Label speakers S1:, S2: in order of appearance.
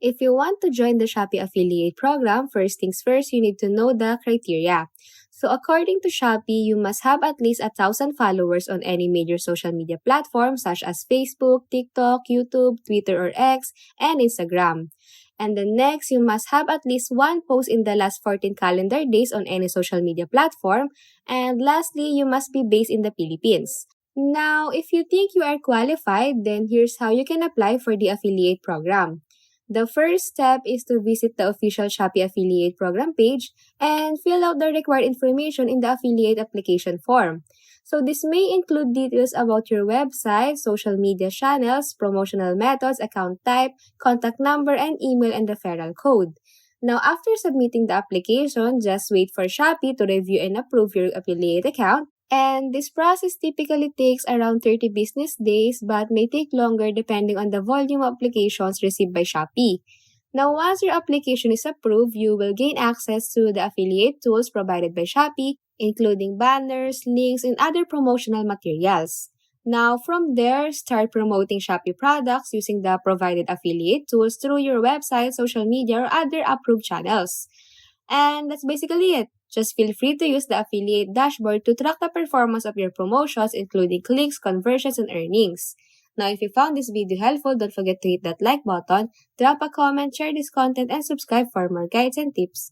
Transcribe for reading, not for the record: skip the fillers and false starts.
S1: If you want to join the Shopee affiliate program, first things first, you need to know the criteria. So according to Shopee, you must have at least 1,000 followers on any major social media platform such as Facebook, TikTok, YouTube, Twitter or X, and Instagram. And then next, you must have at least one post in the last 14 calendar days on any social media platform. And lastly, you must be based in the Philippines. Now, if you think you are qualified, then here's how you can apply for the affiliate program. The first step is to visit the official Shopee affiliate program page and fill out the required information in the affiliate application form. So this may include details about your website, social media channels, promotional methods, account type, contact number, and email and referral code. Now, after submitting the application, just wait for Shopee to review and approve your affiliate account. And this process typically takes around 30 business days but may take longer depending on the volume of applications received by Shopee. Now, once your application is approved, you will gain access to the affiliate tools provided by Shopee, including banners, links, and other promotional materials. Now, from there, start promoting Shopee products using the provided affiliate tools through your website, social media, or other approved channels. And that's basically it. Just feel free to use the affiliate dashboard to track the performance of your promotions, including clicks, conversions, and earnings. Now, if you found this video helpful, don't forget to hit that like button, drop a comment, share this content, and subscribe for more guides and tips.